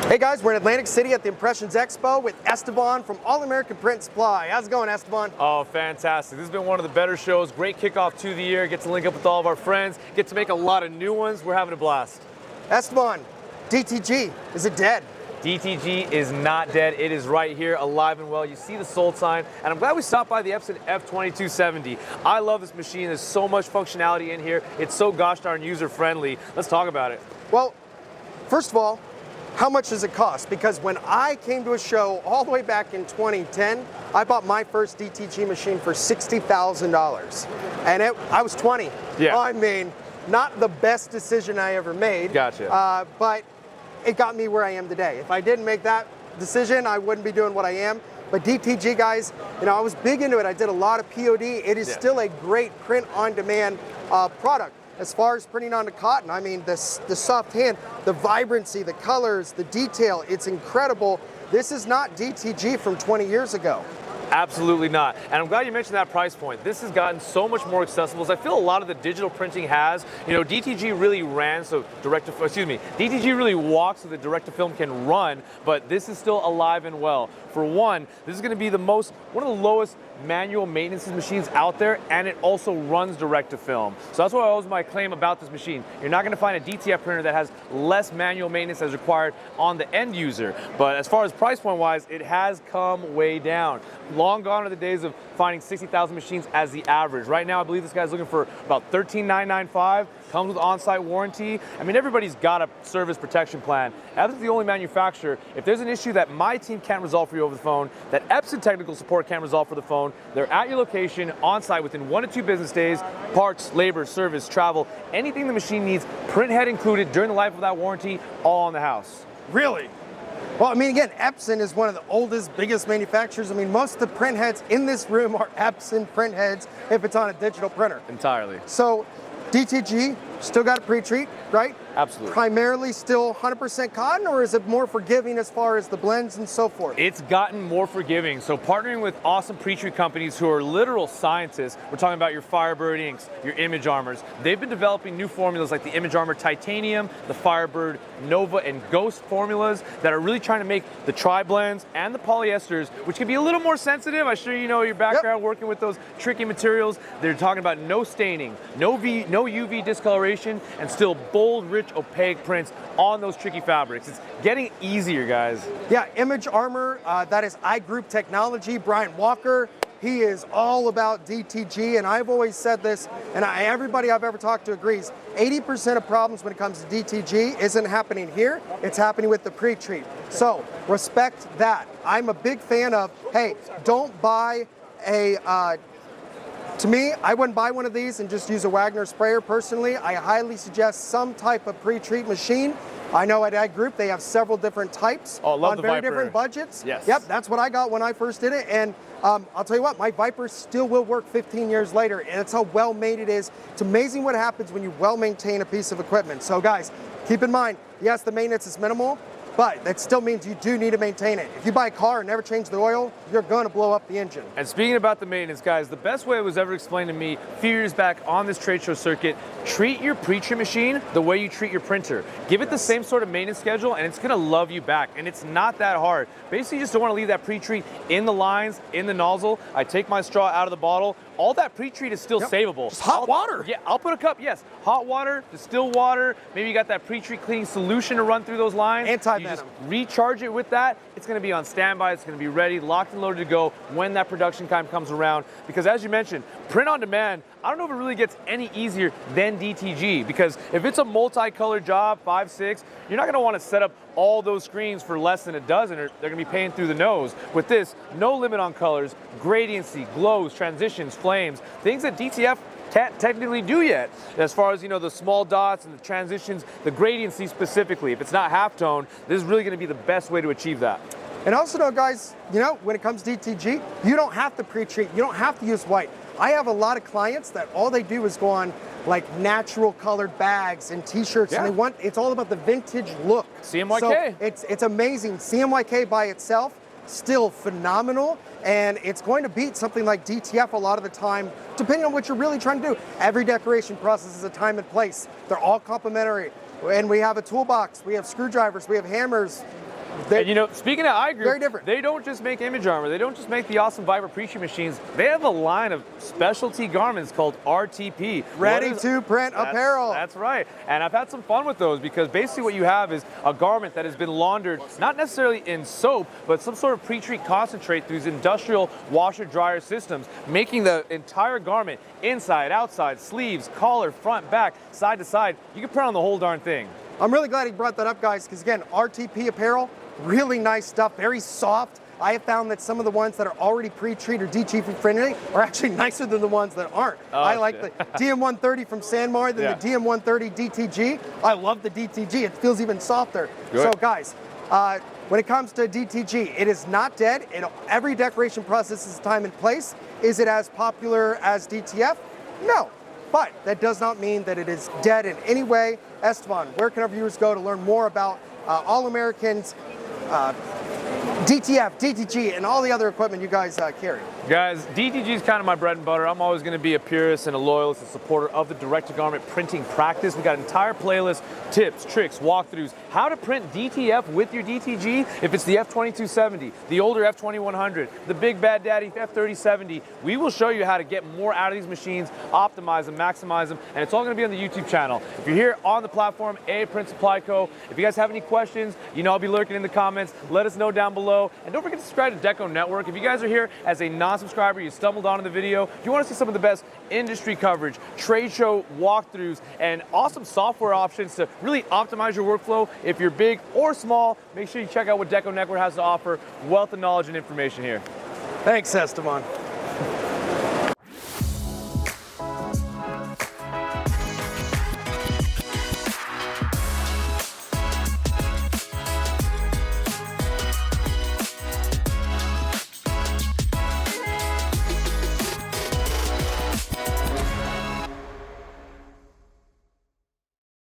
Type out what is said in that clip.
Hey guys, we're in Atlantic City at the Impressions Expo with Estevan from All American Print Supply. How's it going, Estevan? Oh, fantastic. This has been one of the better shows. Great kickoff to the year. Get to link up with all of our friends. Get to make a lot of new ones. We're having a blast. Estevan, DTG, is it dead? DTG is not dead. It is right here, alive and well. You see the sold sign, and I'm glad we stopped by the Epson F2270. I love this machine. There's so much functionality in here. It's so gosh darn user-friendly. Let's talk about it. Well, first of all, how much does it cost? Because when I came to a show all the way back in 2010, I bought my first DTG machine for $60,000. And I was 20. Yeah. I mean, not the best decision I ever made. Gotcha. But it got me where I am today. If I didn't make that decision, I wouldn't be doing what I am. But DTG, guys, I was big into it. I did a lot of POD. It is still a great print-on-demand product. As far as printing onto cotton, I mean, the soft hand, the vibrancy, the colors, the detail, it's incredible. This is not DTG from 20 years ago. Absolutely not. And I'm glad you mentioned that price point. This has gotten so much more accessible as I feel a lot of the digital printing has. DTG really ran so DTG really walks so the direct-to-film can run, but this is still alive and well. For one, this is going to be one of the lowest manual maintenance machines out there, and it also runs direct-to-film. So that's what always my claim about this machine. You're not going to find a DTF printer that has less manual maintenance as required on the end user. But as far as price point wise, it has come way down. Long gone are the days of finding 60,000 machines as the average. Right now, I believe this guy's looking for about $13,995. Comes with on-site warranty. I mean, everybody's got a service protection plan. Epson's the only manufacturer. If there's an issue that my team can't resolve for you over the phone, that Epson technical support can't resolve for the phone, they're at your location, on-site within 1 to 2 business days. Parts, labor, service, travel, anything the machine needs, print head included during the life of that warranty, all in the house. Really? Well, I mean, again, Epson is one of the oldest, biggest manufacturers. I mean, most of the print heads in this room are Epson print heads if it's on a digital printer. Entirely. So DTG, still got a Pretreat, right? Absolutely. Primarily still 100% cotton, or is it more forgiving as far as the blends and so forth? It's gotten more forgiving. So partnering with awesome Pretreat companies who are literal scientists, we're talking about your Firebird inks, your Image Armors. They've been developing new formulas like the Image Armor Titanium, the Firebird Nova and Ghost formulas that are really trying to make the tri-blends and the polyesters, which can be a little more sensitive. I'm sure you know your background working with those tricky materials. They're talking about no staining, no UV discoloration, and still bold, rich, opaque prints on those tricky fabrics. It's getting easier, guys. Yeah, Image Armor, that is iGroup Technology. Brian Walker, he is all about DTG, and I've always said this, and everybody I've ever talked to agrees, 80% of problems when it comes to DTG isn't happening here, it's happening with the Pretreat. So, respect that. I'm a big fan of, hey, don't buy to me, I wouldn't buy one of these and just use a Wagner sprayer personally. I highly suggest some type of Pretreat machine. I know at iGroup they have several different types on very different budgets. Yes. Yep, that's what I got when I first did it. And I'll tell you what, my Viper still will work 15 years later. And that's how well made it is. It's amazing what happens when you well maintain a piece of equipment. So guys, keep in mind, yes, the maintenance is minimal, but that still means you do need to maintain it. If you buy a car and never change the oil, you're gonna blow up the engine. And speaking about the maintenance, guys, the best way it was ever explained to me a few years back on this trade show circuit, treat your Pretreat machine the way you treat your printer. Give it the same sort of maintenance schedule and it's gonna love you back. And it's not that hard. Basically, you just don't wanna leave that Pretreat in the lines, in the nozzle. I take my straw out of the bottle. All that Pretreat is still savable. Just hot water. Yeah, I'll put a cup, yes. Hot water, distilled water. Maybe you got that Pretreat cleaning solution to run through those lines. Anti-venom. You just recharge it with that. It's gonna be on standby. It's gonna be ready, locked and loaded to go when that production time comes around. Because as you mentioned, print on demand, I don't know if it really gets any easier than DTG. Because if it's a multi-color job, 5, 6, you're not gonna wanna set up all those screens for less than a dozen, or they're gonna be paying through the nose. With this, no limit on colors, gradiency, glows, transitions, flames, things that DTF can't technically do yet. As far as, the small dots and the transitions, the gradiency specifically. If it's not halftone, this is really gonna be the best way to achieve that. And also though, guys, when it comes to DTG, you don't have to Pretreat, you don't have to use white. I have a lot of clients that all they do is go on like natural colored bags and t-shirts, and it's all about the vintage look. CMYK. So it's amazing. CMYK by itself, still phenomenal, and it's going to beat something like DTF a lot of the time, depending on what you're really trying to do. Every decoration process is a time and place. They're all complementary. And we have a toolbox, we have screwdrivers, we have hammers, And you know, speaking of iGroup, very different. They don't just make image armor. They don't just make the awesome Viper Pretreat machines. They have a line of specialty garments called RTP. Ready to print apparel. That's right. And I've had some fun with those because basically what you have is a garment that has been laundered, not necessarily in soap, but some sort of pre-treat concentrate through these industrial washer-dryer systems, making the entire garment inside, outside, sleeves, collar, front, back, side to side. You can print on the whole darn thing. I'm really glad he brought that up, guys, because again, RTP Apparel, really nice stuff, very soft. I have found that some of the ones that are already pre-treat or DTG friendly are actually nicer than the ones that aren't. I like the DM130 from Sanmar than the DM130 DTG. I love the DTG, it feels even softer. Good. So guys, when it comes to DTG, it is not dead. Every decoration process is time and place. Is it as popular as DTF? No. But that does not mean that it is dead in any way. Estevan, where can our viewers go to learn more about All-Americans, DTF, DTG, and all the other equipment you guys carry? Guys, DTG is kind of my bread and butter. I'm always going to be a purist and a loyalist and supporter of the direct-to-garment printing practice. We got an entire playlist, tips, tricks, walkthroughs, how to print DTF with your DTG. If it's the F2270, the older F2100, the big bad daddy F3070, we will show you how to get more out of these machines, optimize them, maximize them, and it's all going to be on the YouTube channel. If you're here on the platform, Print Supply Co. If you guys have any questions, you know I'll be lurking in the comments. Let us know down below, and don't forget to subscribe to DecoNetwork. If you guys are here as a non-subscriber, you stumbled onto the video, you want to see some of the best industry coverage, trade show walkthroughs, and awesome software options to really optimize your workflow. If you're big or small, make sure you check out what DecoNetwork has to offer. Wealth of knowledge and information here. Thanks, Estevan.